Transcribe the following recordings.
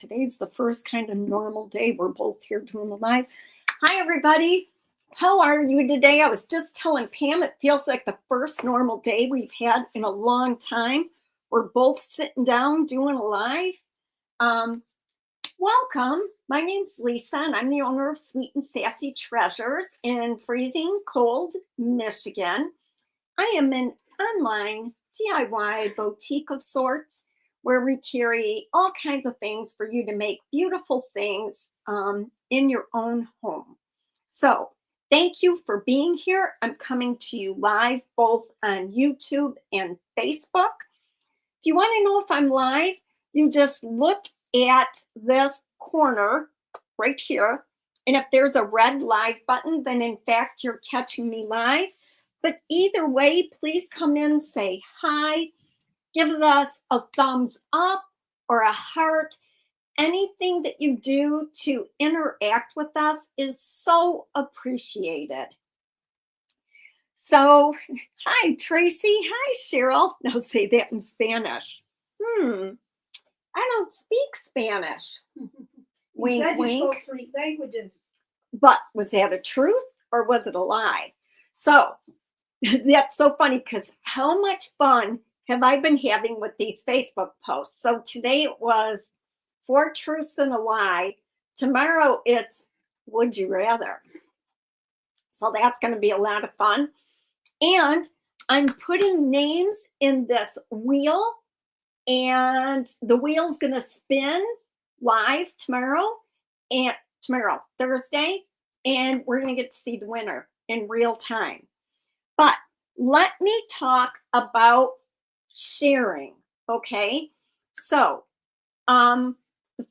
Today's the first kind of normal day. We're both here doing the live. Hi, everybody. How are you today? I was just telling Pam it feels like the first normal day we've had in a long time. We're both sitting down doing a live. Welcome. My name's Lisa, and I'm the owner of Sweet and Sassy Treasures in freezing cold Michigan. I am an online DIY boutique of sorts where we carry all kinds of things for you to make beautiful things in your own home. So thank you for being here. I'm coming to you live both on YouTube and Facebook. If you want to know if I'm live, you just look at this corner right here. And if there's a red live button, then in fact, you're catching me live. But either way, please come in, say hi, give us a thumbs up or a heart. Anything that you do to interact with us is so appreciated. So, hi, Tracy. Hi, Cheryl. Now say that in Spanish. I don't speak Spanish. You said wink. You spoke 3 languages. But was that a truth or was it a lie? So, that's so funny because how much fun have I been having with these Facebook posts? So today it was 4 truths and a lie. Tomorrow it's would you rather? So that's going to be a lot of fun. And I'm putting names in this wheel, and the wheel's going to spin live tomorrow, Thursday, and we're going to get to see the winner in real time. But let me talk about sharing, okay? So, the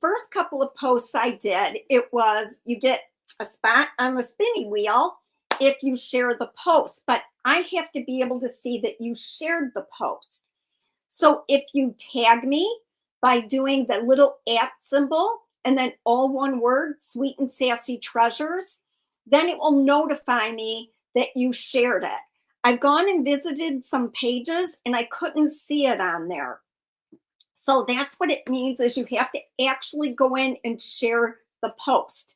first couple of posts I did, it was you get a spot on the spinny wheel if you share the post, but I have to be able to see that you shared the post. So if you tag me by doing the little @ symbol and then all one word, Sweet and Sassy Treasures, then it will notify me that you shared it. I've gone and visited some pages and I couldn't see it on there. So that's what it means is you have to actually go in and share the post.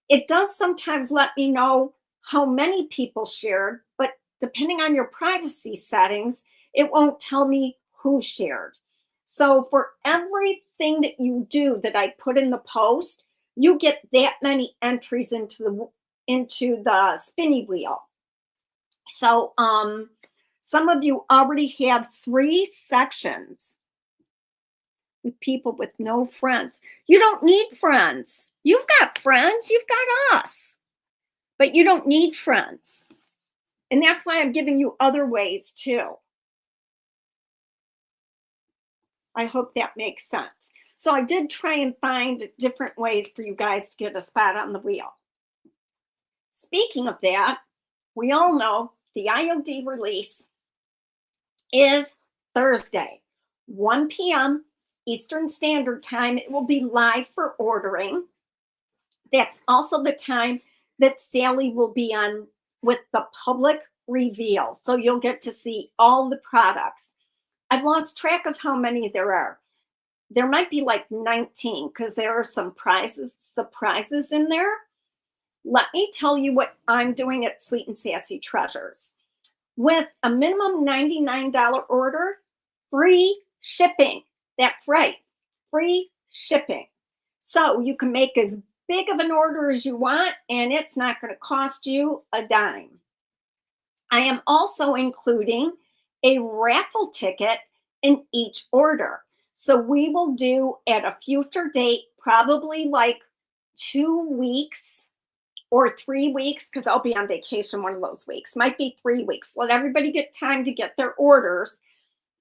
It does sometimes let me know how many people shared, but depending on your privacy settings, it won't tell me who shared. So for everything that you do that I put in the post, you get that many entries into the spinny wheel. So some of you already have 3 sections with people with no friends. You don't need friends. You've got friends. You've got us. But you don't need friends. And that's why I'm giving you other ways too. I hope that makes sense. So I did try and find different ways for you guys to get a spot on the wheel. Speaking of that, we all know the IOD release is Thursday, 1 p.m. Eastern Standard Time. It will be live for ordering. That's also the time that Sally will be on with the public reveal. So you'll get to see all the products. I've lost track of how many there are. There might be like 19 because there are some surprises in there. Let me tell you what I'm doing at Sweet and Sassy Treasures. With a minimum $99 order, free shipping. That's right, free shipping. So you can make as big of an order as you want, and it's not going to cost you a dime. I am also including a raffle ticket in each order. So we will do at a future date, probably like 2 weeks or 3 weeks, because I'll be on vacation one of those weeks. Might be 3 weeks. Let everybody get time to get their orders.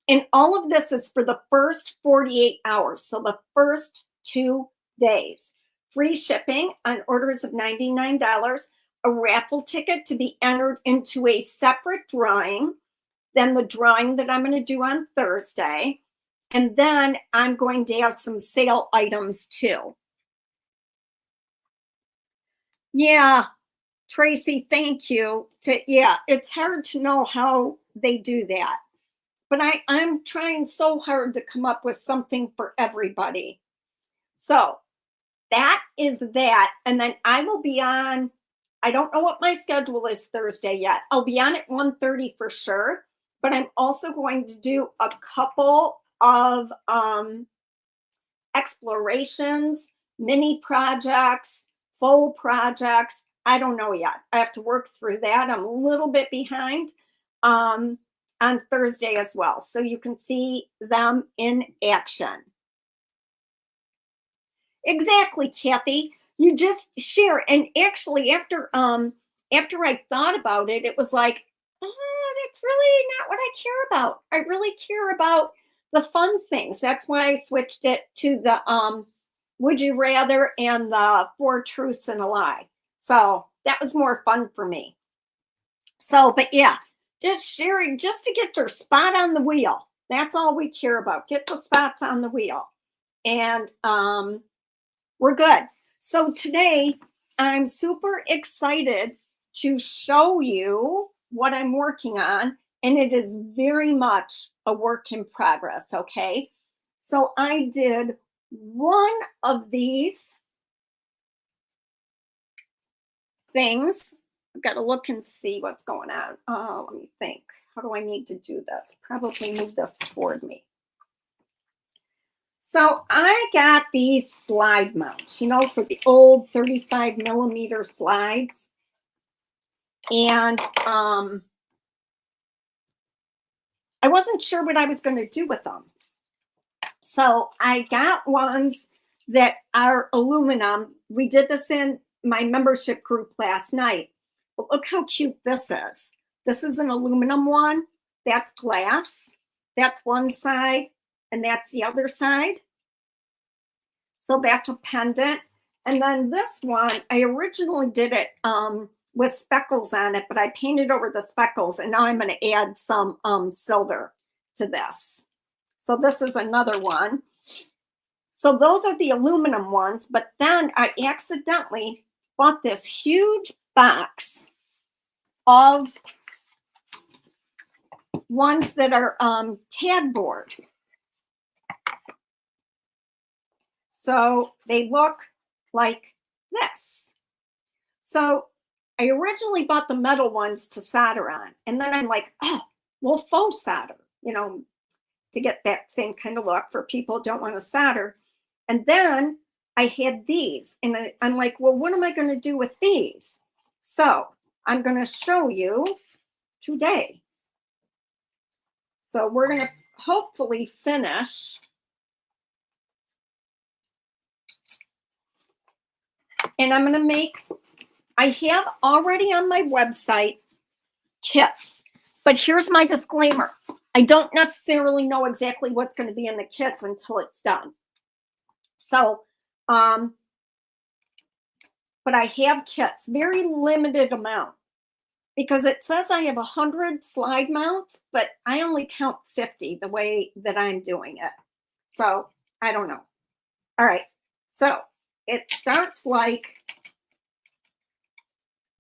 And all of this is for the first 48 hours. So the first 2 days. Free shipping on orders of $99, a raffle ticket to be entered into a separate drawing than the drawing that I'm going to do on Thursday. And then I'm going to have some sale items too. Yeah, Tracy, thank you. It's hard to know how they do that. But I'm trying so hard to come up with something for everybody. So that is that. And then I will be on, I don't know what my schedule is Thursday yet. I'll be on at 1:30 for sure, but I'm also going to do a couple of explorations, mini projects, full projects. I don't know yet. I have to work through that. I'm a little bit behind on Thursday as well. So you can see them in action. Exactly, Kathy. You just share. And actually, after I thought about it, it was like, oh, that's really not what I care about. I really care about the fun things. That's why I switched it to the would you rather and the four truths and a lie. So that was more fun for me. So, but yeah, just sharing just to get your spot on the wheel. That's all we care about. Get the spots on the wheel. And we're good. So today I'm super excited to show you what I'm working on, and it is very much a work in progress, okay? So I did one of these things. I've got to look and see what's going on. Let me think. How do I need to do this? Probably move this toward me. So I got these slide mounts, you know, for the old 35 millimeter slides. And I wasn't sure what I was going to do with them. So I got ones that are aluminum. We did this in my membership group last night. But look how cute this is. This is an aluminum one. That's glass. That's one side, and that's the other side. So that's a pendant. And then this one, I originally did it with speckles on it, but I painted over the speckles, and now I'm going to add some silver to this. So this is another one. So those are the aluminum ones, but then I accidentally bought this huge box of ones that are tad board. So they look like this. So I originally bought the metal ones to solder on, and then I'm like, oh, well, faux solder, you know, to get that same kind of look for people who don't want to solder. And then I had these, and I'm like, well, what am I going to do with these? So I'm going to show you today. So we're going to hopefully finish. And I'm going to make, I have already on my website kits, but here's my disclaimer. I don't necessarily know exactly what's going to be in the kits until it's done. So, but I have kits, very limited amount, because it says I have 100 slide mounts, but I only count 50 the way that I'm doing it. So I don't know. All right. So it starts like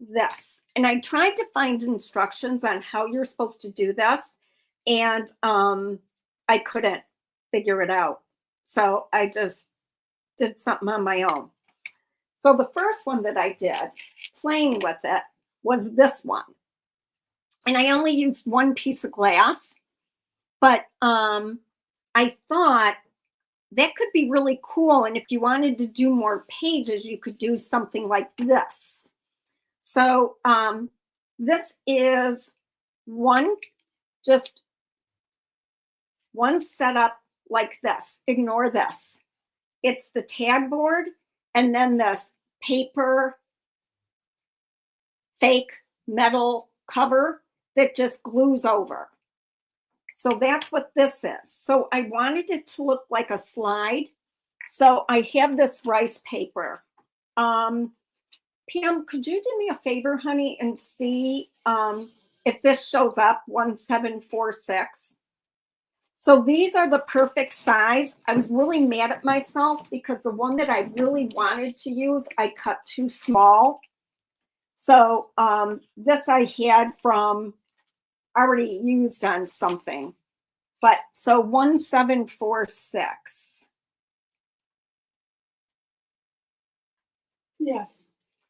this. And I tried to find instructions on how you're supposed to do this, and I couldn't figure it out. So I just did something on my own. So the first one that I did, playing with it, was this one. And I only used one piece of glass, but I thought that could be really cool. And if you wanted to do more pages, you could do something like this. So this is just one setup like this. Ignore this. It's the tag board, and then this paper fake metal cover that just glues over. So that's what this is. So I wanted it to look like a slide. So I have this rice paper. Pam, could you do me a favor, honey, and see if this shows up, 1746? So these are the perfect size. I was really mad at myself because the one that I really wanted to use, I cut too small. So this I had from already used on something. But so 1746. Yes.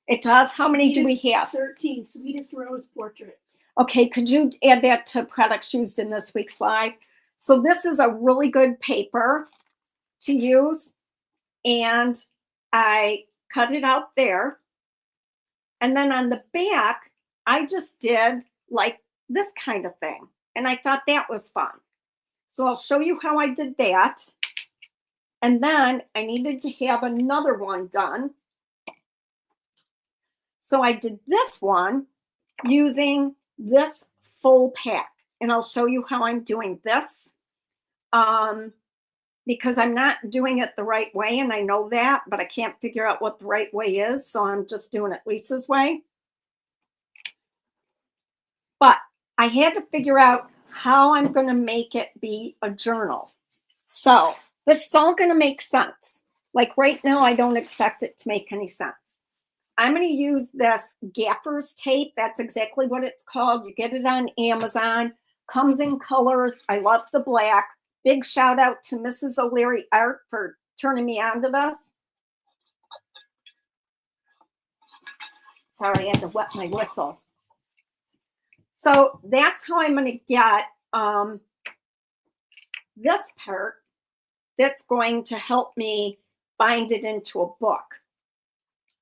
It does? How many do we Sweetest have? 13 Sweetest Rose Portraits. Okay, could you add that to products used in this week's live? So this is a really good paper to use. And I cut it out there. And then on the back, I just did like this kind of thing. And I thought that was fun. So I'll show you how I did that. And then I needed to have another one done. So I did this one using this full pack. And I'll show you how I'm doing this. Because I'm not doing it the right way, and I know that, but I can't figure out what the right way is, so I'm just doing it Lisa's way. But I had to figure out how I'm going to make it be a journal. So this is all going to make sense. Like right now, I don't expect it to make any sense. I'm going to use this gaffer's tape. That's exactly what it's called. You get it on Amazon. Comes in colors. I love the black. Big shout out to Mrs. O'Leary Art for turning me on to this. Sorry, I had to wet my whistle. So that's how I'm going to get this part that's going to help me bind it into a book.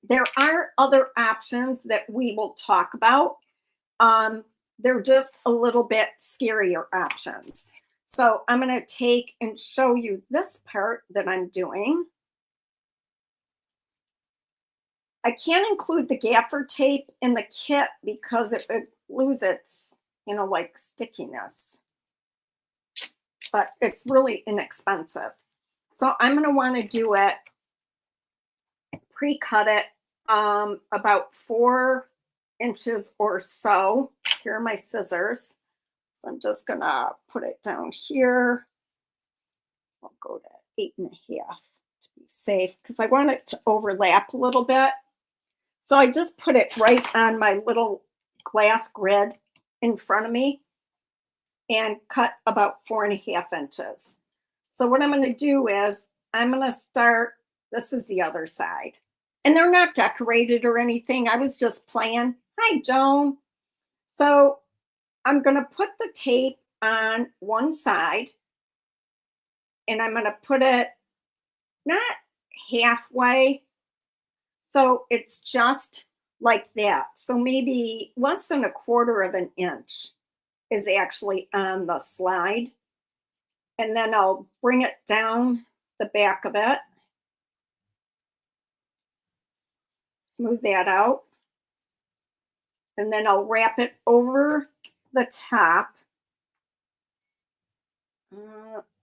There are other options that we will talk about. They're just a little bit scarier options. So I'm going to take and show you this part that I'm doing. I can't include the gaffer tape in the kit because it would lose its, like stickiness. But it's really inexpensive. So I'm going to want to do it, pre-cut it about 4 inches or so. Here are my scissors. So I'm just going to put it down here. I'll go to 8.5 to be safe because I want it to overlap a little bit. So I just put it right on my little glass grid in front of me and cut about 4.5 inches. So what I'm going to do is I'm going to start, this is the other side. And they're not decorated or anything. I was just playing. Hi, Joan. So I'm going to put the tape on one side and I'm going to put it not halfway. So it's just like that. So maybe less than 1/4 of an inch is actually on the slide. And then I'll bring it down the back of it. Smooth that out. And then I'll wrap it over the top.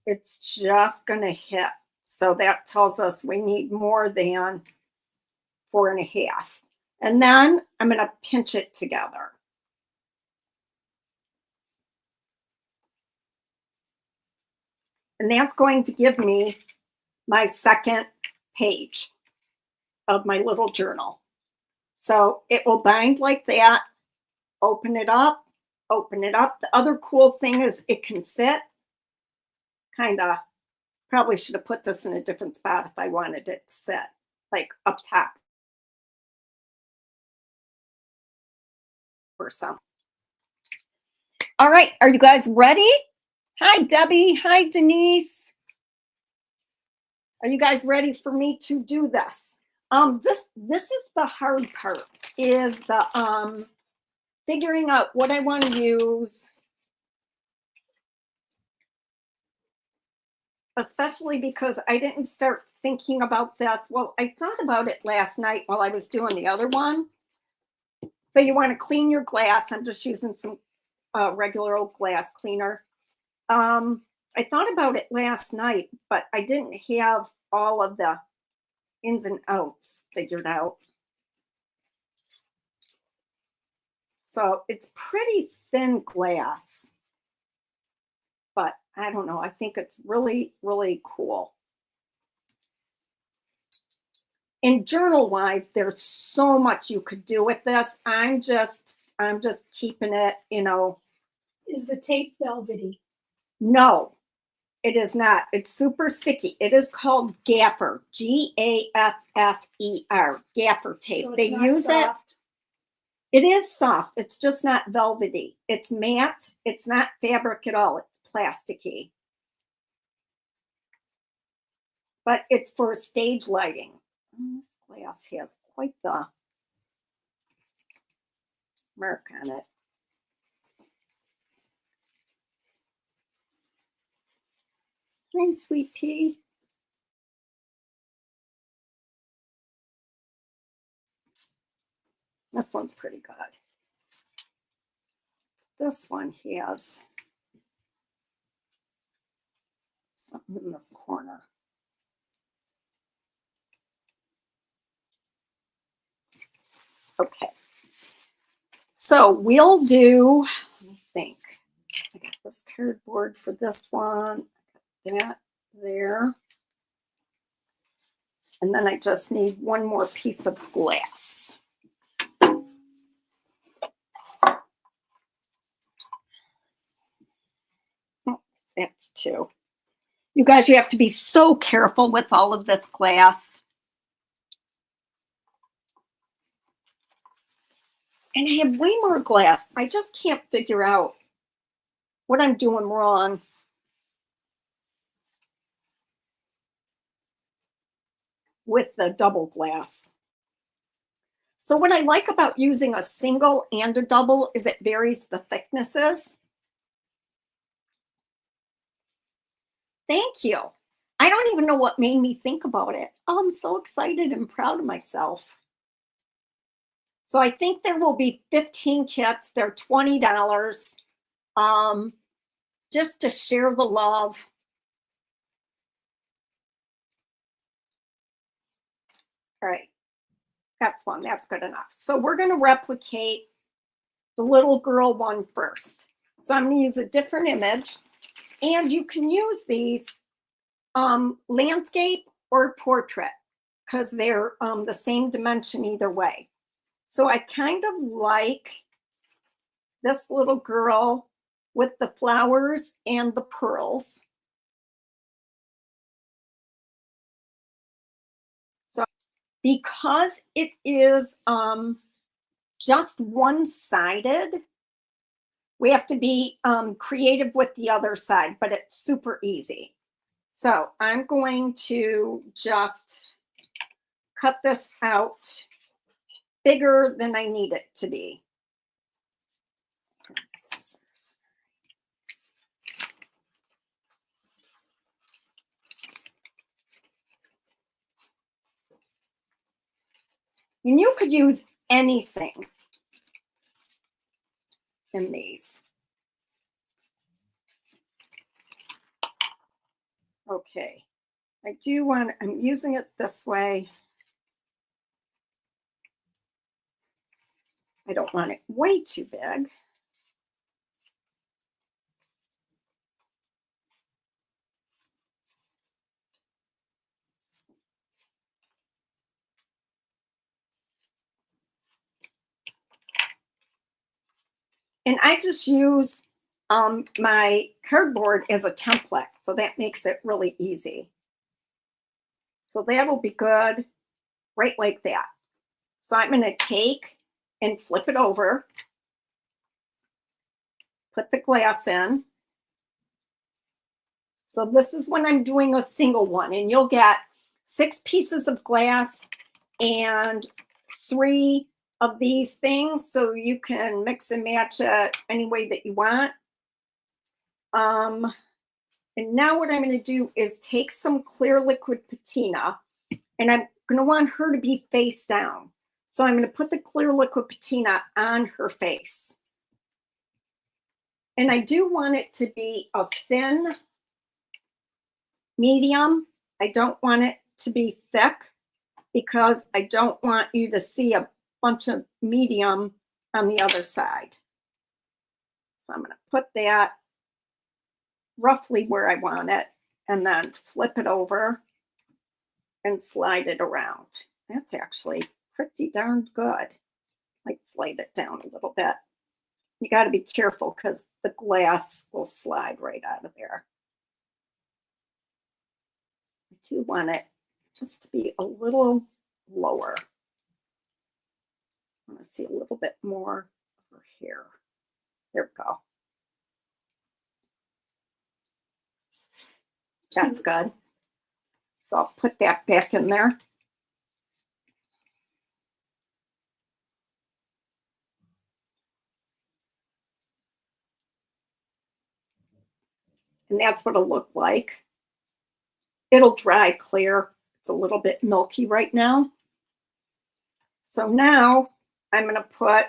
It's just going to hit. So that tells us we need more than 4.5. And then I'm going to pinch it together. And that's going to give me my second page of my little journal. So it will bind like that. Open it up, open it up. The other cool thing is it can sit. Probably should have put this in a different spot if I wanted it to sit, like up top or something. All right, are you guys ready? Hi, Debbie. Hi, Denise. Are you guys ready for me to do this? This is the hard part, is the figuring out what I want to use, especially because I didn't start thinking about this. Well, I thought about it last night while I was doing the other one. So you want to clean your glass. I'm just using some regular old glass cleaner. I thought about it last night, but I didn't have all of the ins and outs figured out. So it's pretty thin glass, but I don't know. I think it's really, really cool. And journal wise, there's so much you could do with this. I'm just keeping it, Is the tape velvety? No, It is not. It's super sticky. It is called gaffer, Gaffer, gaffer tape. So They it's not use soft. it. It is soft. It's just not velvety. It's matte. It's not fabric at all. It's plasticky. But it's for stage lighting. This glass has quite the mark on it. Hi, sweet pea. This one's pretty good. This one has something in this corner. Okay. So we'll do, let me think. I got this cardboard for this one. I got that there. And then I just need one more piece of glass. Oops, that's two. You guys, you have to be so careful with all of this glass. And I have way more glass. I just can't figure out what I'm doing wrong. With the double glass. So what I like about using a single and a double is it varies the thicknesses. Thank you. I don't even know what made me think about it. Oh, I'm so excited and proud of myself. So I think there will be 15 kits. They're $20. Just to share the love. All right, that's one. That's good enough. So we're going to replicate the little girl one first. So I'm going to use a different image. And you can use these landscape or portrait because they're the same dimension either way. So I kind of like this little girl with the flowers and the pearls. So because it is just one-sided, we have to be creative with the other side, but it's super easy. So I'm going to just cut this out bigger than I need it to be. And you could use anything in these. Okay, I do want, I'm using it this way. I don't want it way too big. And I just use my cardboard as a template, so that makes it really easy. So that'll be good, right like that. So I'm going to take and flip it over, put the glass in. So this is when I'm doing a single one, and you'll get 6 pieces of glass and 3 of these things, so you can mix and match it any way that you want. And now what I'm going to do is take some clear liquid patina, and I'm going to want her to be face down. So I'm going to put the clear liquid patina on her face. And I do want it to be a thin medium. I don't want it to be thick because I don't want you to see a bunch of medium on the other side. So I'm going to put that roughly where I want it and then flip it over and slide it around. That's actually pretty darn good. Like slide it down a little bit. You got to be careful because the glass will slide right out of there. do want it just to be a little lower. I want to see a little bit more over here. There we go. That's good. So I'll put that back in there. And that's what it'll look like. It'll dry clear. It's a little bit milky right now. So now I'm going to put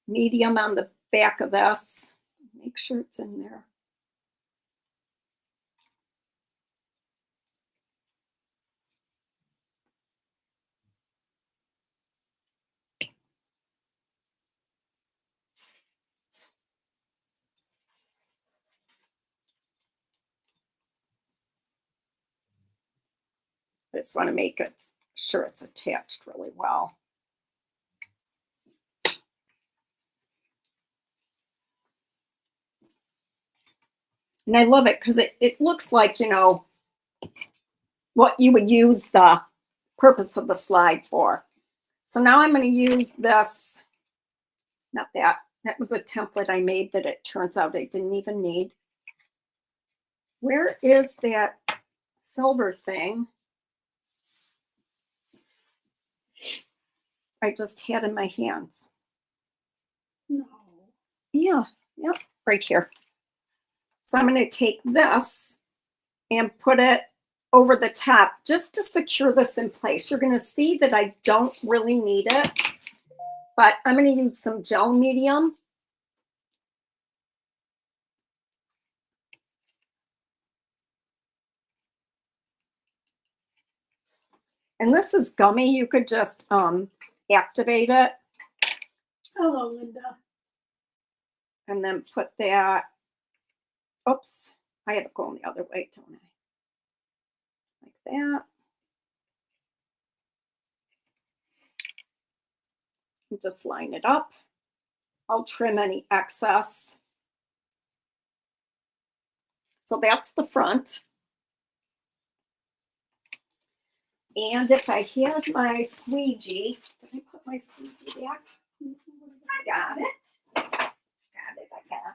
medium on the back of this. Make sure it's in there. I just want to make it sure it's attached really well. And I love it because it looks like, you know, what you would use the purpose of the slide for. So now I'm going to use this, not that, that was a template I made that it turns out I didn't even need. Where is that silver thing I just had in my hands? No. Yeah, yep, right here. So I'm going to take this and put it over the top just to secure this in place. You're going to see that I don't really need it, but I'm going to use some gel medium. And this is gummy. You could just activate it. Hello, Linda. And then put that, oops, I have it going the other way, don't I? Like that. And just line it up. I'll trim any excess. So that's the front. And if I had my squeegee, did I put my squeegee back? Got it. I got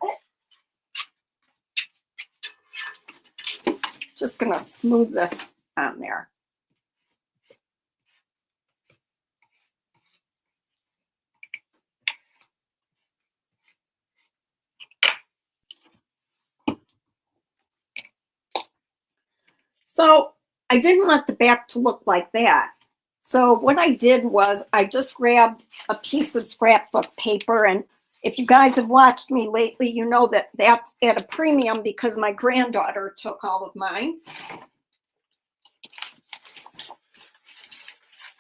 it. Just gonna smooth this on there. So I didn't want the back to look like that. So what I did was I just grabbed a piece of scrapbook paper, and if you guys have watched me lately, you know that that's at a premium because my granddaughter took all of mine.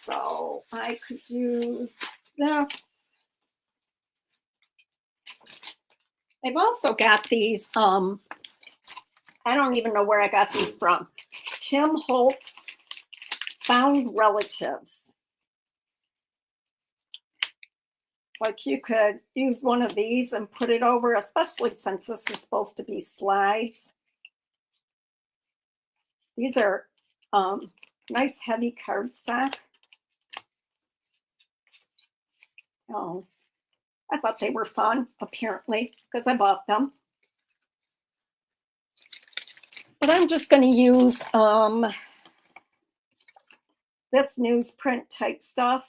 So I could use this. I've also got these, I don't even know where I got these from. Tim Holtz Found Relatives. Like you could use one of these and put it over, especially since this is supposed to be slides. These are nice heavy cardstock. Oh, I thought they were fun, apparently, because I bought them. But I'm just going to use this newsprint type stuff.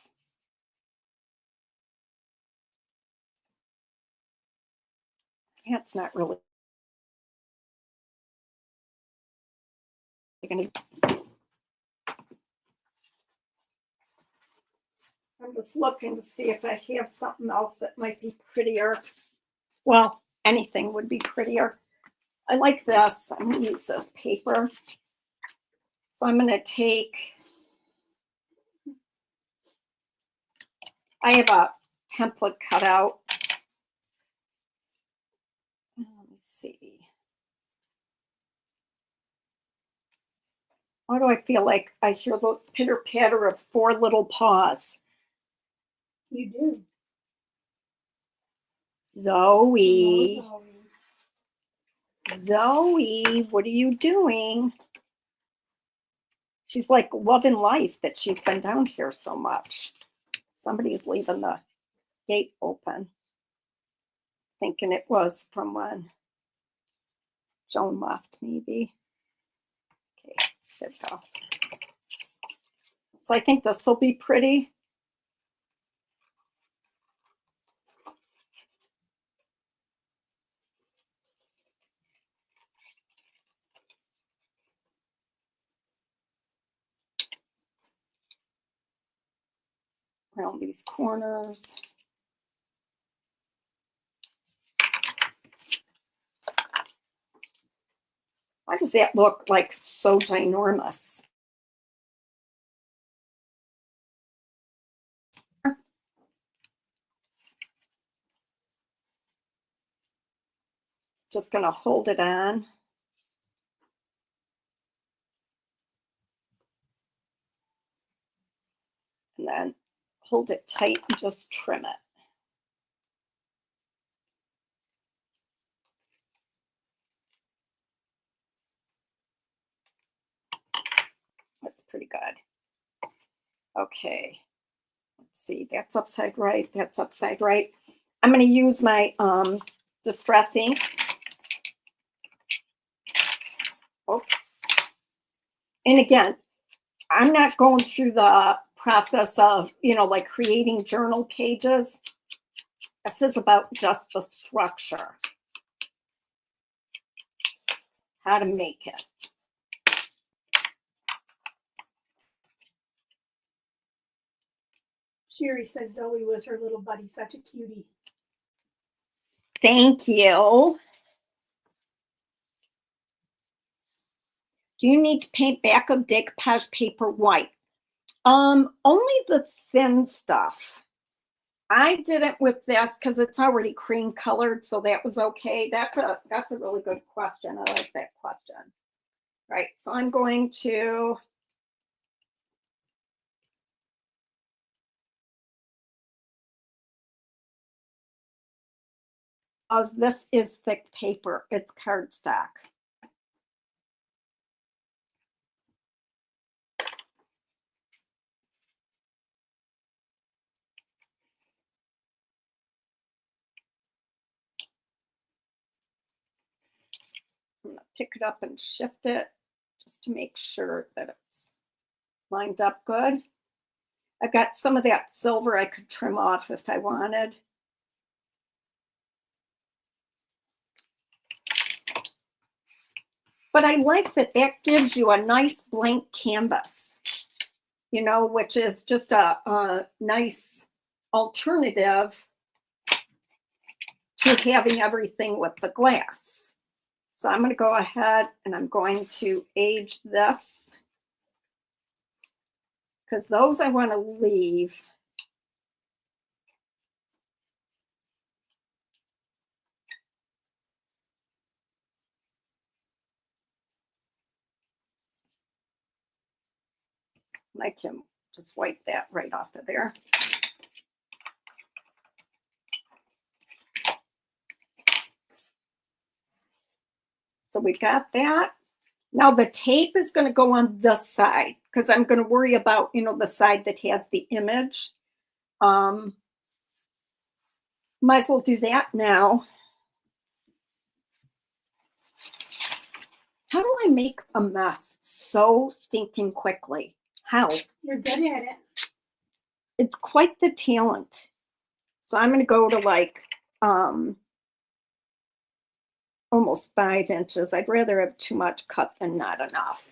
That's not really going to. I'm just looking to see if I have something else that might be prettier. Well, anything would be prettier. I like this. I'm going to use this paper. So I'm going to take, I have a template cut out. Let me see. Why do I feel like I hear the pitter patter of 4 little paws? You do. Zoe. Hello, Zoe. Zoe, what are you doing? She's like loving life that she's been down here so much. Somebody's leaving the gate open, thinking it was from when Joan left, maybe. Okay, there we go. So I think this will be pretty. Around these corners. Why does that look like so ginormous? Just gonna hold it on. And then hold it tight and just trim it. That's pretty good. Okay, let's see, that's upside right, that's upside right. I'm gonna use my Distress ink. Oops. And again, I'm not going through the process of, like creating journal pages. This is about just the structure, how to make it. Sherry says Zoe was her little buddy, such a cutie. Thank you. Do you need to paint back of decoupage paper white? Only the thin stuff. I did it with this because it's already cream colored, so that was okay. That's a really good question. I like that question. Right, so I'm going to this is thick paper. It's cardstock. I'm going to pick it up and shift it just to make sure that it's lined up good. I've got some of that silver I could trim off if I wanted. But I like that gives you a nice blank canvas, which is just a nice alternative to having everything with the glass. So I'm going to go ahead and I'm going to age this because those I want to leave. And I can just wipe that right off of there. So we got that. Now the tape is going to go on this side because I'm going to worry about, the side that has the image. Might as well do that now. How do I make a mess so stinking quickly? How? You're good at it. It's quite the talent. So I'm going to go to like almost 5 inches. I'd rather have too much cut than not enough.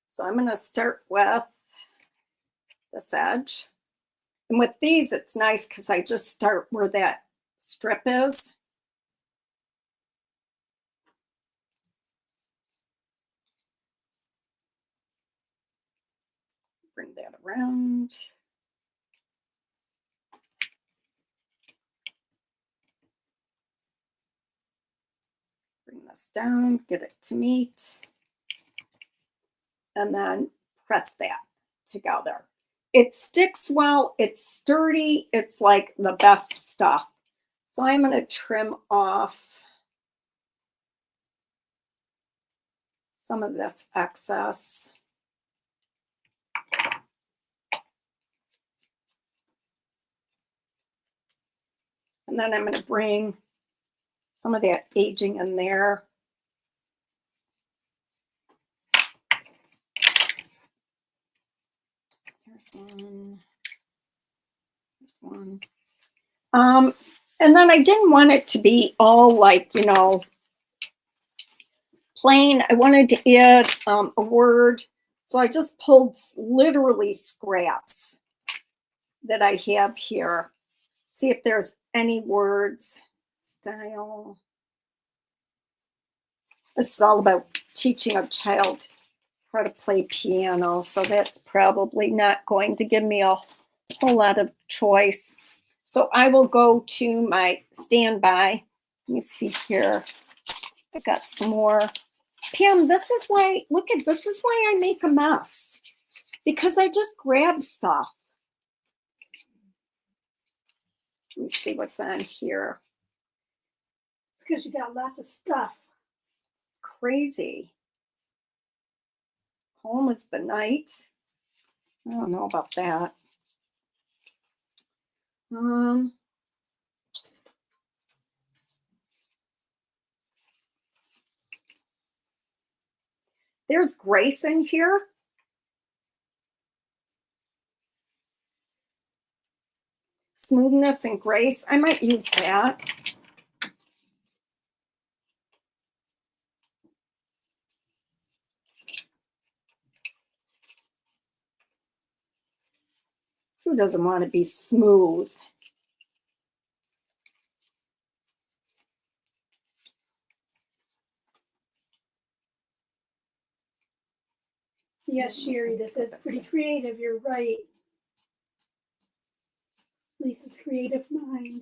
So I'm going to start with this edge. And with these, it's nice because I just start where that strip is. Bring that around. Bring this down, get it to meet. And then press that together. It sticks well, it's sturdy, it's like the best stuff. So I'm going to trim off some of this excess. And then I'm going to bring some of that aging in there. Here's one. Here's one. And then I didn't want it to be all like, you know, plain. I wanted to add a word. So I just pulled literally scraps that I have here. See if there's any words. Style. This is all about teaching a child how to play piano. So that's probably not going to give me a whole lot of choice. So I will go to my standby. Let me see here. I got some more. Pam, this is why, look at, this is why I make a mess. Because I just grab stuff. Let me see what's on here. It's because you got lots of stuff. Crazy. Home is the night. I don't know about that. There's grace in here. Smoothness and grace. I might use that. Who doesn't want to be smooth? Yes, Sherry, this is pretty creative. You're right. Lisa's creative mind.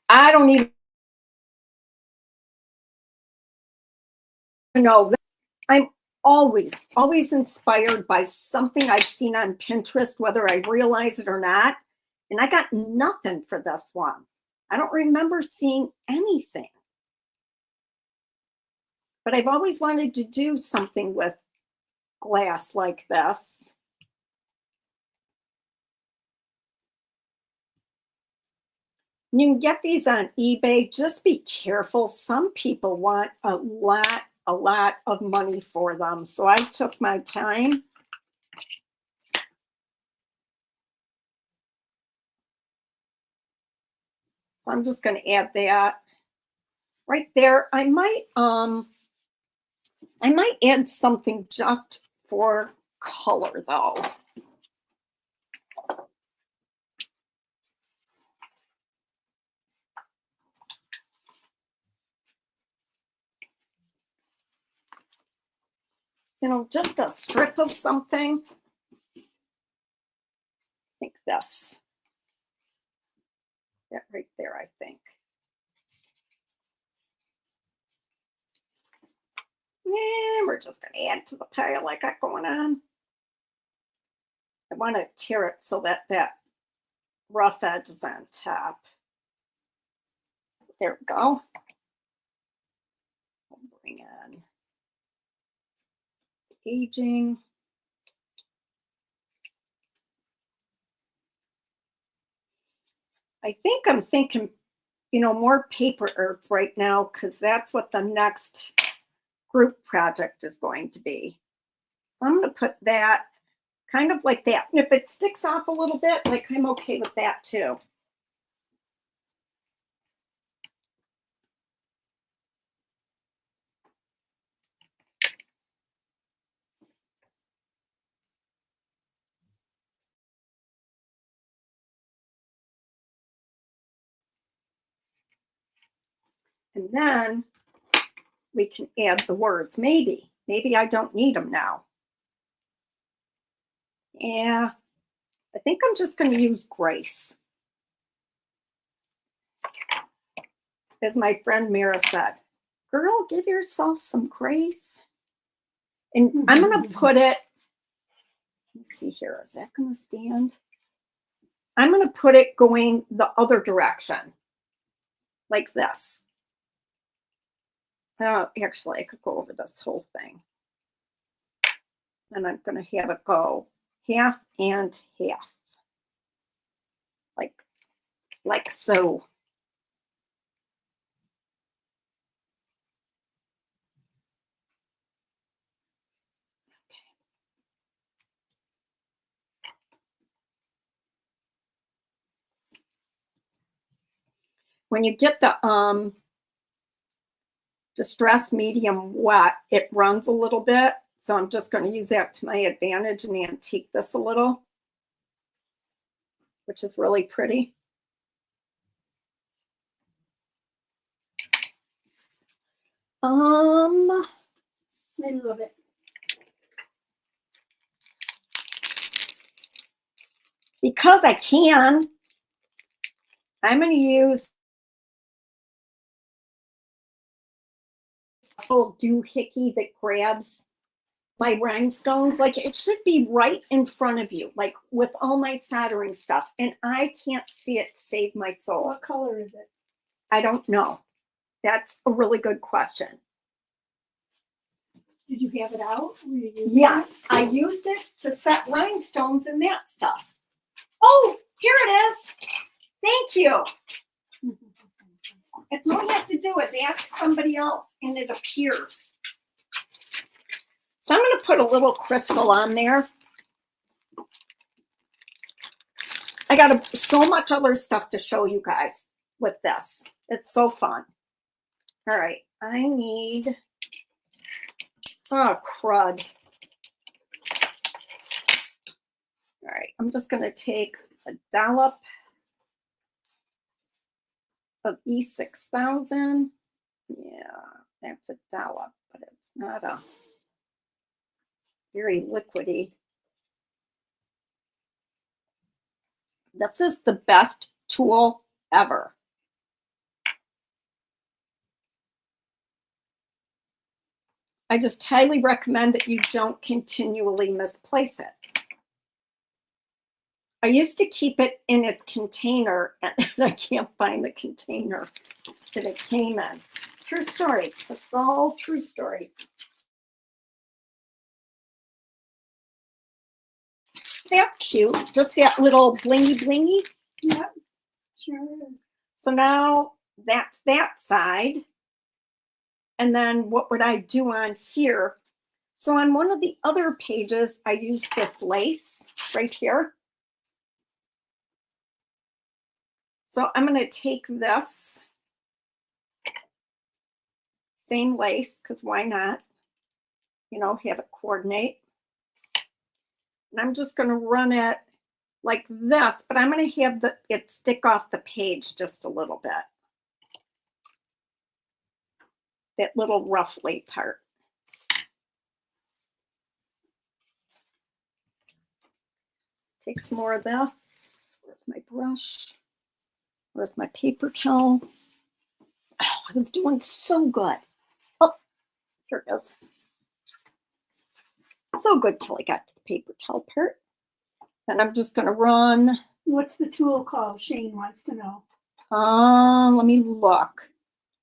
I don't even know. I'm always inspired by something I've seen on Pinterest, whether I realize it or not. And I got nothing for this one. I don't remember seeing anything. But I've always wanted to do something with glass like this. You can get these on eBay. Just be careful. Some people want a lot of money for them. So I took my time. So I'm just going to add that right there. I might add something just for color though. You know, just a strip of something. I think this. That right there, I think. And we're just going to add to the pile I got going on. I want to tear it so that that rough edge is on top. So there we go. I'll bring on aging. I think I'm thinking, you know, more paper earths right now because that's what the next group project is going to be. So I'm going to put that kind of like that. And if it sticks off a little bit, like I'm okay with that too. And then we can add the words. Maybe I don't need them now. Yeah, I think I'm just going to use grace. As my friend Mira said, girl, give yourself some grace. And I'm going to put it, let's see here, is that going to stand? I'm going to put it going the other direction, like this. Actually, I could go over this whole thing. And I'm going to have it go half and half. Like so. When you get the distress medium wet, it runs a little bit. So I'm just going to use that to my advantage and antique this a little, which is really pretty. I love it. Because I can, I'm going to use a full doohickey that grabs my rhinestones. Like it should be right in front of you, like with all my soldering stuff. And I can't see it to save my soul. What color is it? I don't know. That's a really good question. Did you have it out? Yes, I used it to set rhinestones and that stuff. Oh, here it is. Thank you. It's all you have to do is ask somebody else and it appears. So I'm going to put a little crystal on there. I got so much other stuff to show you guys with this. It's so fun. All right, I need, oh, crud. All right, I'm just going to take a dollop of E6000. Yeah, that's a dollop, but it's not a very liquidy. This is the best tool ever. I just highly recommend that you don't continually misplace it. I used to keep it in its container, and I can't find the container that it came in. True story. It's all true stories. That's cute. Just that little blingy blingy. Yep, sure is. So now that's that side. And then what would I do on here? So on one of the other pages, I used this lace right here. So I'm going to take this same lace, because why not? You know, have it coordinate. And I'm just going to run it like this, but I'm going to have it stick off the page just a little bit. That little ruffly part. Take some more of this. Where's my brush? Where's my paper towel? Oh, I was doing so good. Oh, here it is. So good till I got to the paper towel part. And I'm just going to run. What's the tool called? Shane wants to know. Let me look.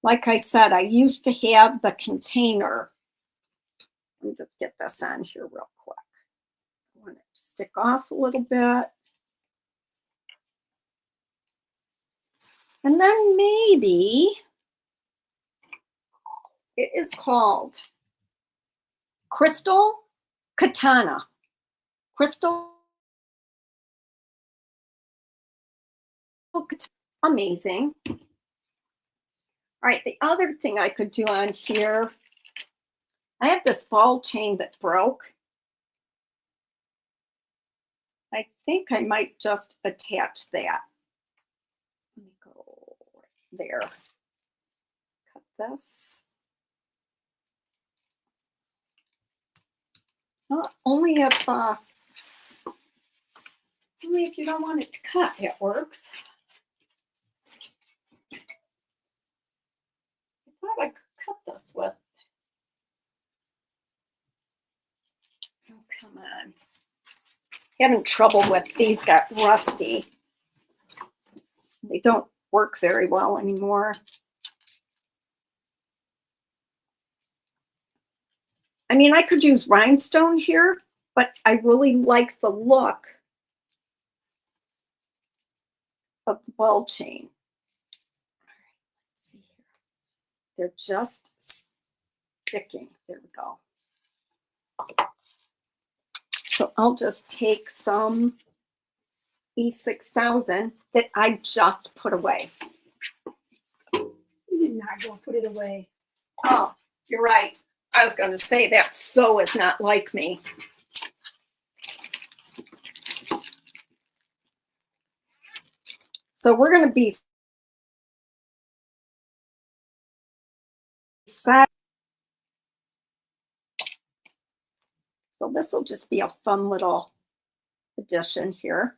Like I said, I used to have the container. Let me just get this on here real quick. I want it to stick off a little bit. And then maybe it is called Crystal Katana. Crystal Katana. Amazing. All right, the other thing I could do on here, I have this ball chain that broke. I think I might just attach that. Let me go right there. Cut this. Only if you don't want it to cut, it works. I thought I could cut this with. Oh, come on. Having trouble with these, got rusty. They don't work very well anymore. I mean, I could use rhinestone here, but I really like the look of the ball chain. Let's see here. They're just sticking. There we go. So I'll just take some E6000 that I just put away. You did not go put it away. Oh, you're right. I was going to say that so is not like me. So we're going to be set. So this will just be a fun little addition here.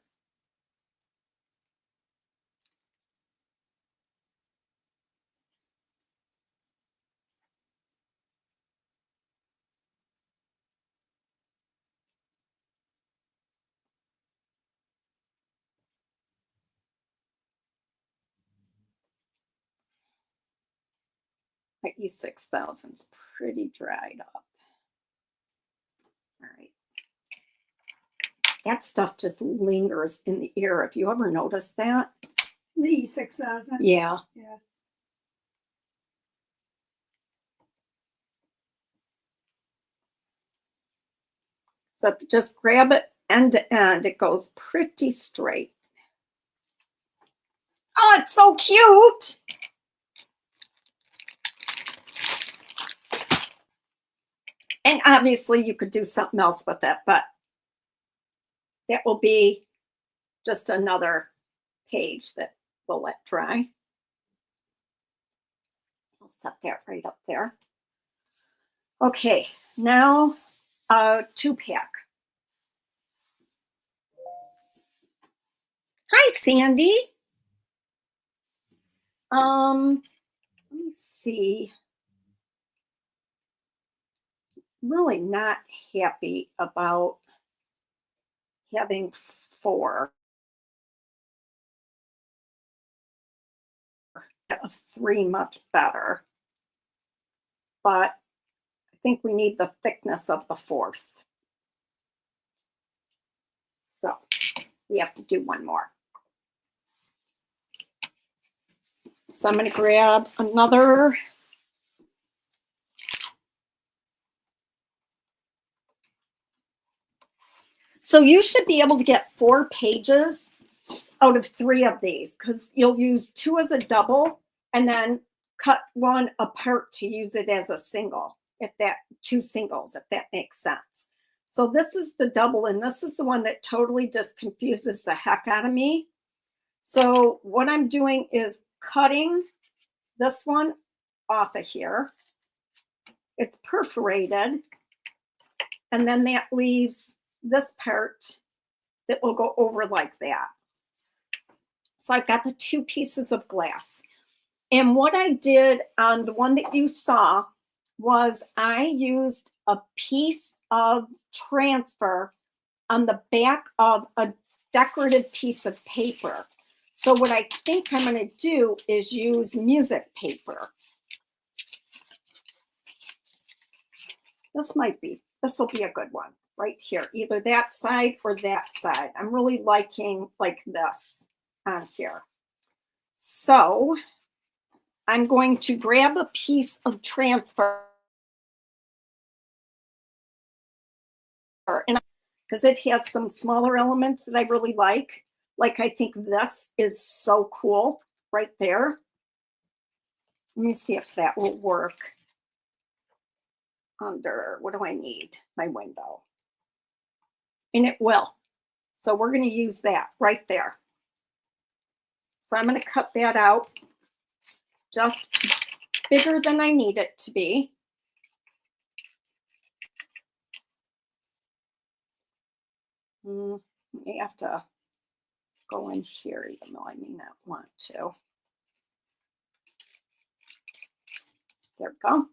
My E6000 is pretty dried up. All right. That stuff just lingers in the ear. Have you ever noticed that? The E6000. Yeah. Yes. So if you just grab it end to end, it goes pretty straight. Oh, it's so cute. And obviously you could do something else with it, but that will be just another page that we'll let dry. I'll set that right up there. Okay, now a 2-pack. Hi, Sandy. Let me see. Really not happy about having 4 of 3 much better, but I think we need the thickness of the 4th. So we have to do 1 more. So I'm going to grab another. So you should be able to get 4 pages out of 3 of these, because you'll use 2 as a double and then cut 1 apart to use it as a single, if that 2 singles, if that makes sense. So this is the double, and this is the one that totally just confuses the heck out of me. So what I'm doing is cutting this one off of here. It's perforated, and then that leaves this part that will go over like that. So I've got the 2 pieces of glass. And what I did on the one that you saw was I used a piece of transfer on the back of a decorative piece of paper. So what I think I'm going to do is use music paper. This will be a good one right here, either that side or that side. I'm really liking like this on here. So I'm going to grab a piece of transfer, and because it has some smaller elements that I really like I think this is so cool right there. Let me see if that will work under, what do I need? My window. And it will. So we're going to use that right there. So I'm going to cut that out just bigger than I need it to be. I have to go in here, even though I may not want to. There we go.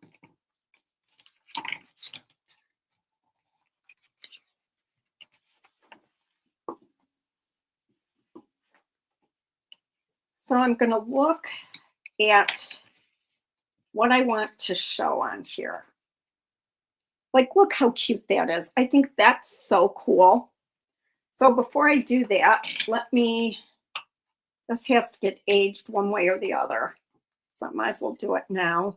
So I'm going to look at what I want to show on here. Like, look how cute that is. I think that's so cool. So before I do that, this has to get aged one way or the other. So I might as well do it now.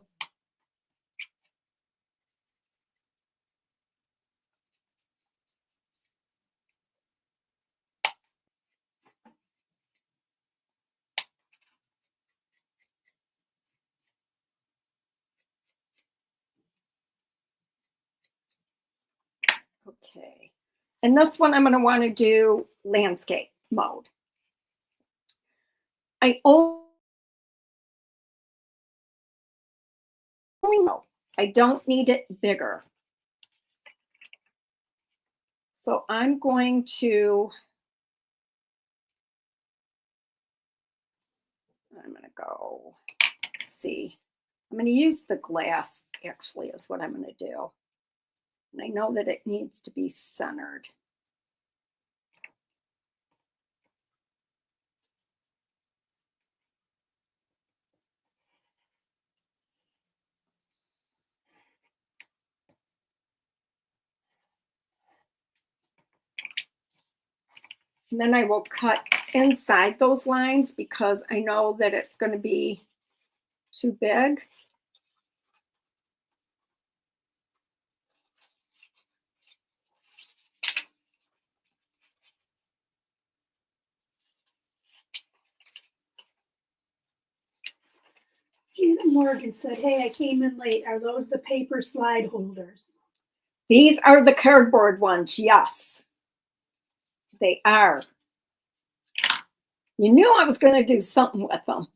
Okay. And this one I'm going to want to do landscape mode. I only know I don't need it bigger. So I'm going to go, let's see. I'm going to use the glass, actually, is what I'm going to do. And I know that it needs to be centered. And then I will cut inside those lines because I know that it's going to be too big. Janet Morgan said, hey, I came in late. Are those the paper slide holders? These are the cardboard ones. Yes, they are. You knew I was going to do something with them.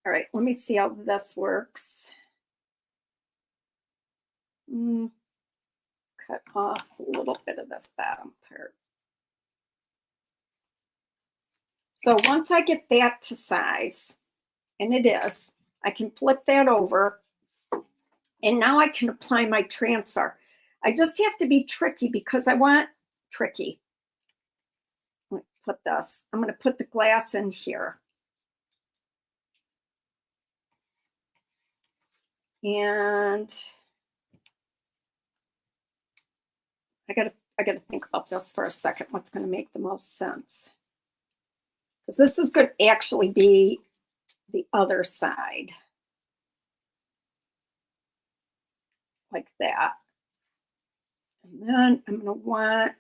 All right, let me see how this works. Cut off a little bit of this bottom part. So once I get that to size, and it is, I can flip that over, and now I can apply my transfer. I just have to be tricky because I want tricky. Let's put this. I'm going to put the glass in here. And I gotta think about this for a second. What's going to make the most sense? Because this is going to actually be the other side, like that. And then I'm going to want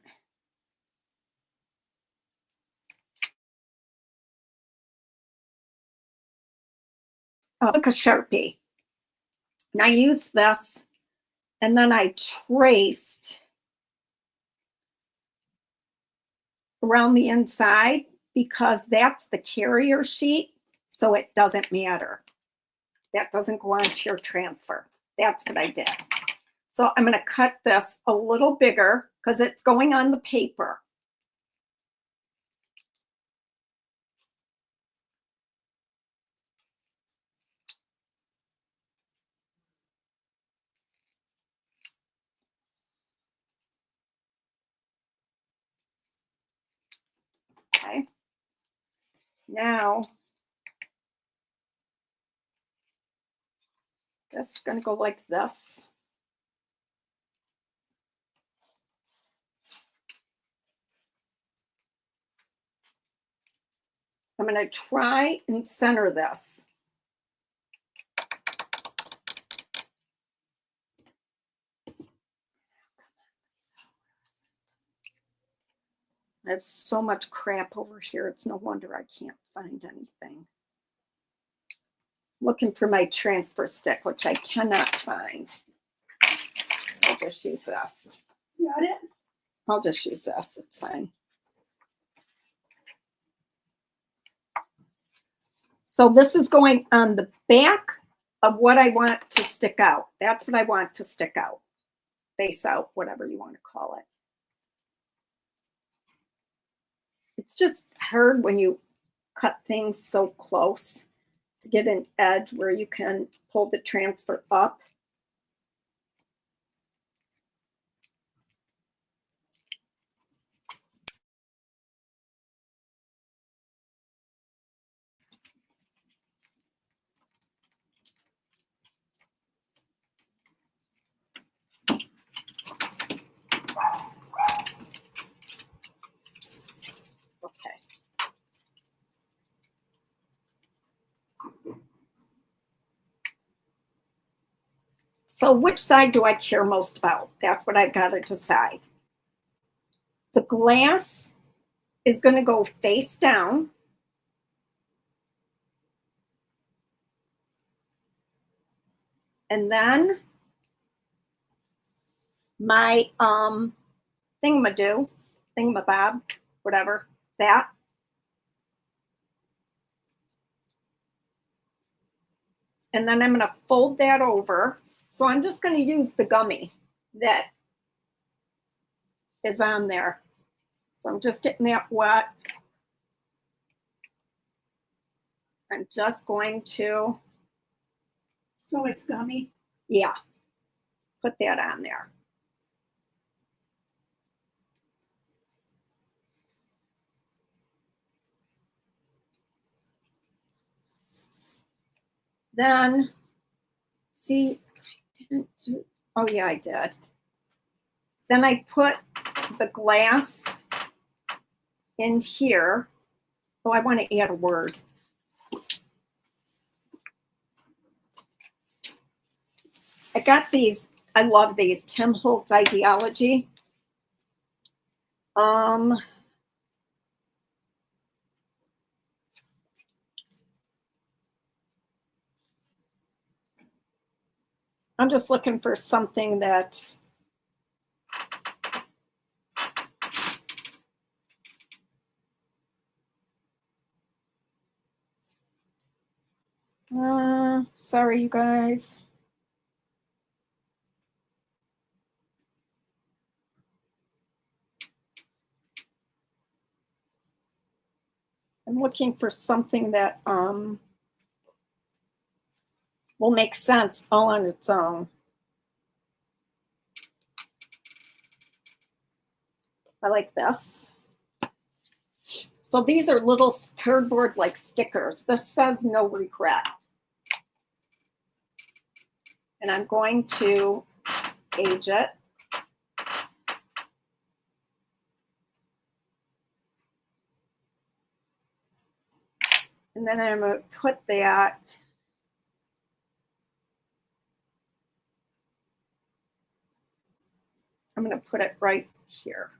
like a Sharpie. And I used this, and then I traced around the inside because that's the carrier sheet, so it doesn't matter. That doesn't go onto your transfer. That's what I did. So I'm going to cut this a little bigger because it's going on the paper. Okay. Now, this is going to go like this. I'm going to try and center this. I have so much crap over here. It's no wonder I can't find anything. Looking for my transfer stick, which I cannot find. I'll just use this. Got it? I'll just use this. It's fine. So this is going on the back of what I want to stick out. That's what I want to stick out. Face out, whatever you want to call it. It's just hard when you cut things so close to get an edge where you can pull the transfer up. So which side do I care most about? That's what I've got to decide. The glass is going to go face down. And then my thingamabob, whatever, that. And then I'm going to fold that over. So I'm just going to use the gummy that is on there. So I'm just getting that wet. I'm just going to, So it's gummy. yeah, put that on there. Then, see, I didn't do, oh yeah, I did. Then I put the glass in here. Oh, I want to add a word. I got these, I love these, Tim Holtz Ideology. I'm just looking for something that sorry, you guys. I'm looking for something that will make sense all on its own. I like this. So these are little cardboard like stickers. This says no regret. And I'm going to age it. And then I'm going to put that I'm going to put it right here.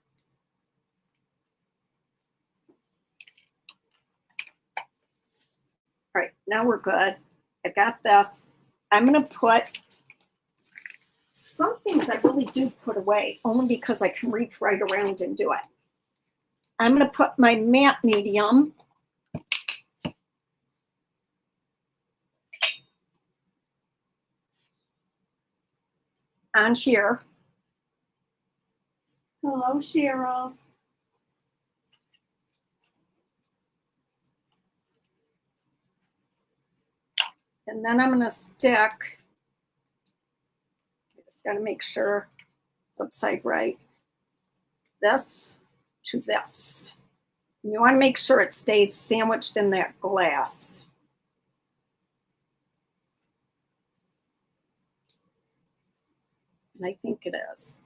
All right, now we're good. I got this. I'm going to put some things I really do put away, only because I can reach right around and do it. I'm going to put my matte medium on here. Hello, Cheryl. And then I'm going to stick, I just got to make sure it's upside right, this to this. And you want to make sure it stays sandwiched in that glass. And I think it is.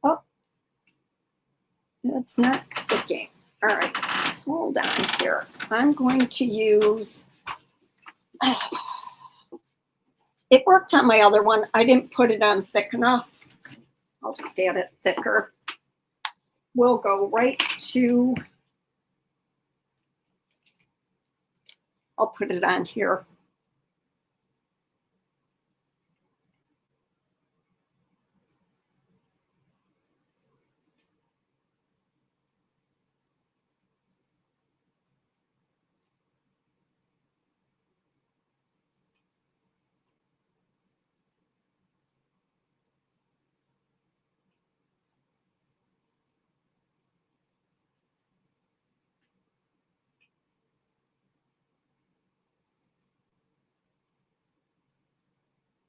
Oh, it's not sticking. All right, hold on here. I'm going to use, it worked on my other one. I didn't put it on thick enough. I'll just add it thicker. We'll go right to, I'll put it on here.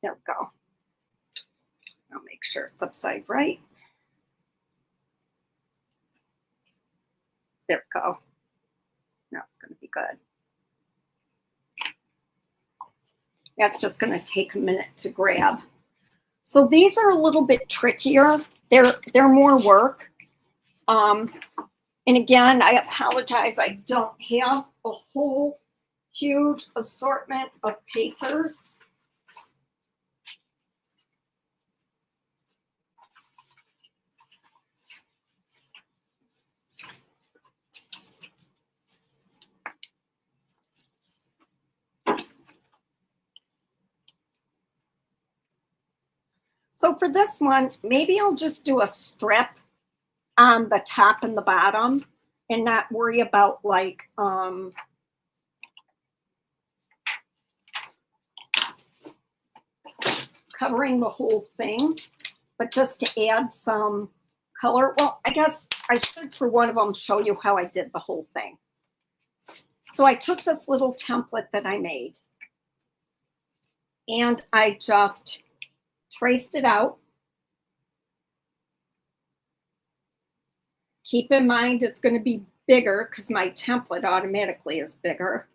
There we go. I'll make sure it's upside right. There we go. Now it's going to be good. That's just going to take a minute to grab. So these are a little bit trickier. They're more work. And again, I apologize. I don't have a whole huge assortment of papers. So for this one, maybe I'll just do a strip on the top and the bottom and not worry about like covering the whole thing, but just to add some color. Well, I guess I should for one of them show you how I did the whole thing. So I took this little template that I made and I just traced it out. Keep in mind it's going to be bigger because my template automatically is bigger.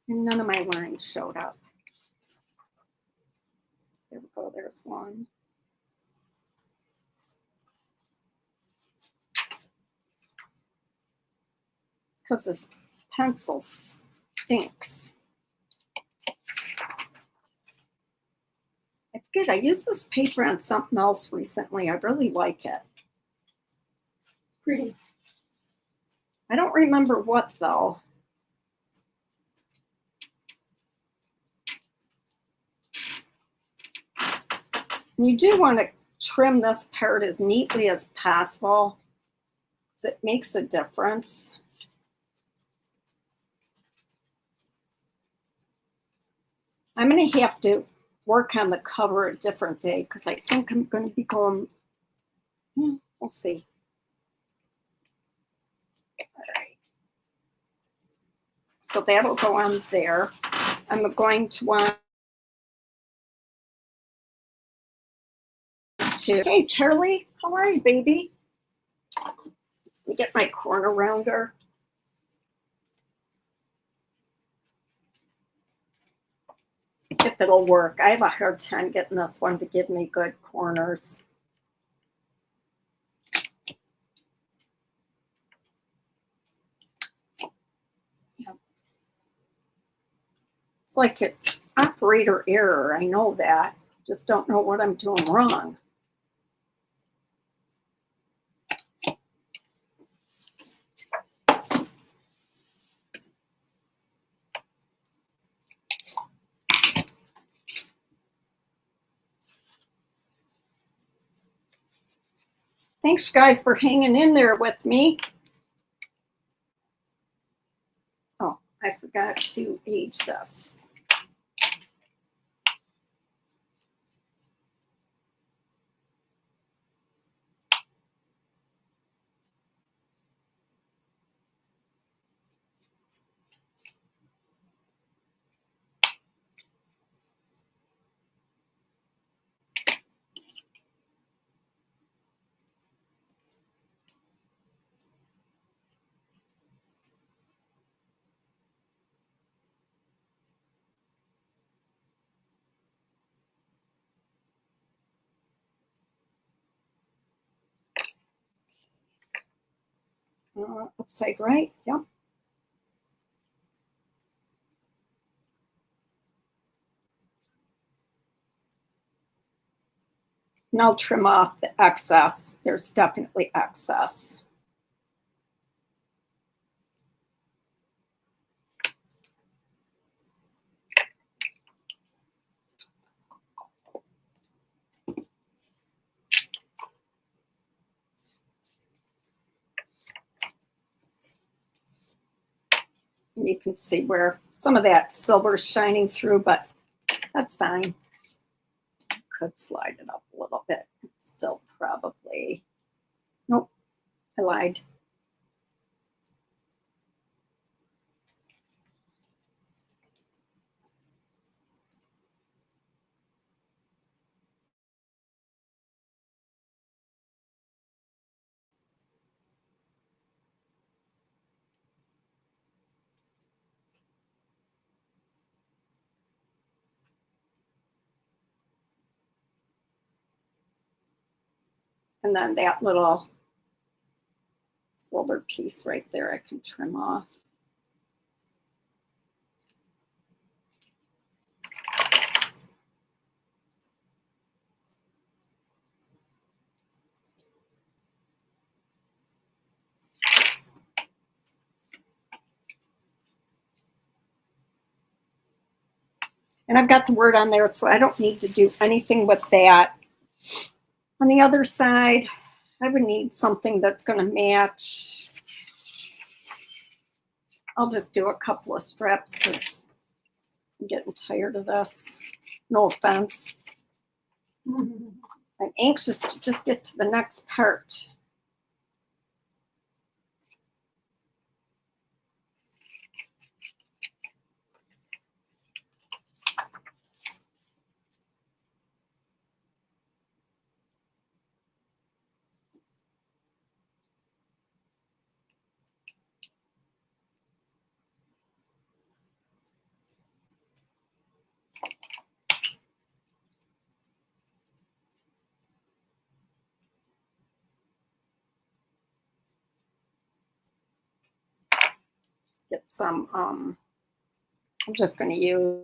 And none of my lines showed up. There we go, there's one. Because this pencil stinks. It's good. I used this paper on something else recently. I really like it. Pretty. I don't remember what though. You do want to trim this part as neatly as possible because it makes a difference. I'm going to have to work on the cover a different day because I think I'm going to be going, we'll see. All right. So that'll go on there. I'm going to want to, hey Charlie, how are you, baby? Let me get my corner rounder. If it'll work. I have a hard time getting this one to give me good corners. Yep. It's like it's operator error. I know that. Just don't know what I'm doing wrong. Thanks, guys, for hanging in there with me. Oh, I forgot to age this. Upside right, yep. And I'll trim off the excess. There's definitely excess. And you can see where some of that silver is shining through, but that's fine. Could slide it up a little bit. Still probably, nope, I lied. And then that little silver piece right there I can trim off. And I've got the word on there, so I don't need to do anything with that. On the other side, I would need something that's going to match. I'll just do a couple of strips because I'm getting tired of this. No offense. I'm anxious to just get to the next part. Get some, I'm just going to use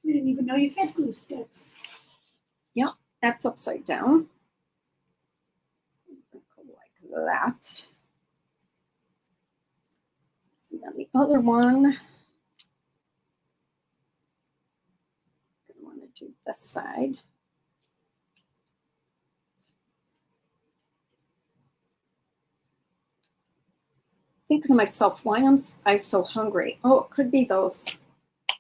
I didn't even know you had glue sticks. Yep, that's upside down. Like that. And then the other one, I want to do this side. Thinking to myself, why am I so hungry? Oh, it could be those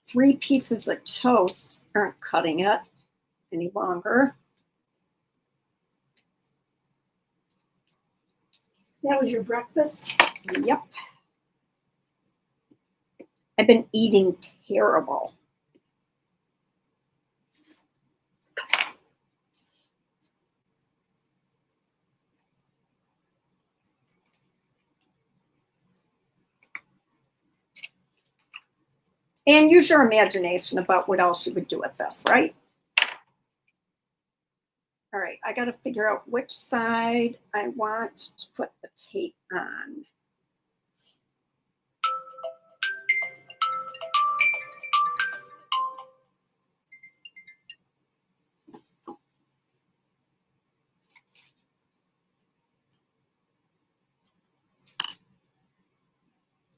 3 pieces of toast aren't cutting it any longer. That was your breakfast? Yep. I've been eating terrible. And use your imagination about what else you would do with this, right? All right, I got to figure out which side I want to put the tape on.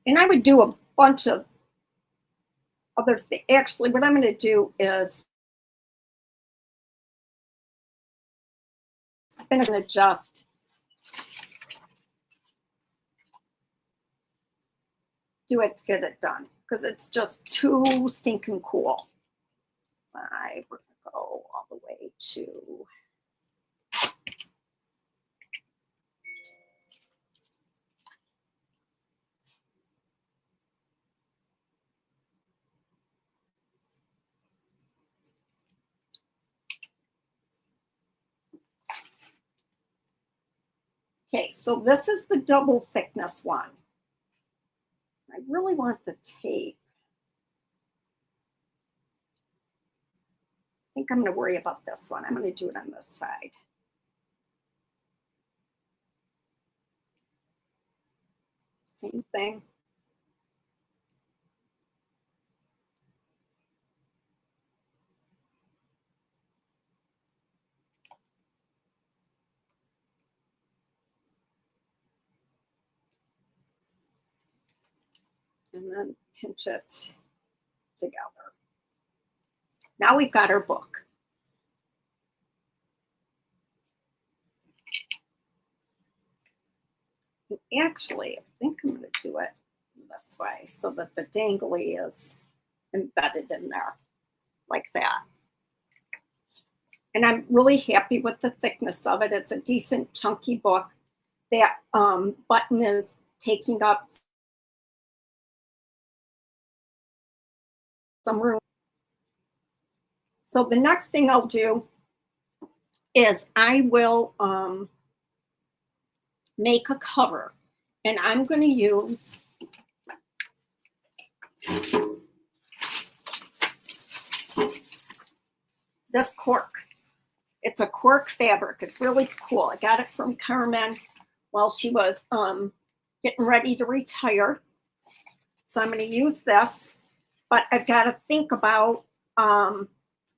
And I would do a bunch of other things. Actually, what I'm going to do is I'm going to just do it to get it done because it's just too stinking cool. We're going to go all the way to okay, so this is the double thickness one. I really want the tape. I think I'm going to worry about this one. I'm going to do it on this side. Same thing. And then pinch it together. Now we've got our book. And actually, I think I'm going to do it this way so that the dangly is embedded in there like that. And I'm really happy with the thickness of it. It's a decent chunky book. That button is taking up some room. So the next thing I'll do is I will make a cover, and I'm going to use this cork. It's a cork fabric. It's really cool. I got it from Carmen while she was getting ready to retire. So I'm going to use this, but I've got to think about how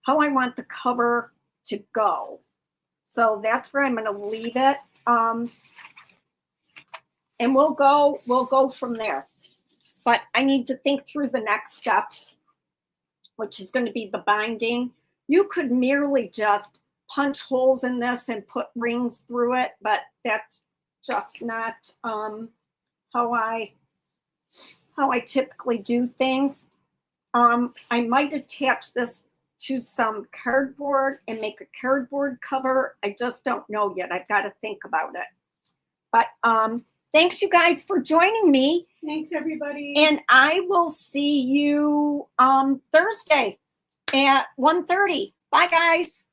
I want the cover to go. So that's where I'm going to leave it. And we'll go from there. But I need to think through the next steps, which is going to be the binding. You could merely just punch holes in this and put rings through it, but that's just not how I typically do things. I might attach this to some cardboard and make a cardboard cover. I just don't know yet. I've got to think about it. But thanks you guys for joining me. Thanks, everybody. And I will see you Thursday at 1:30. Bye, guys.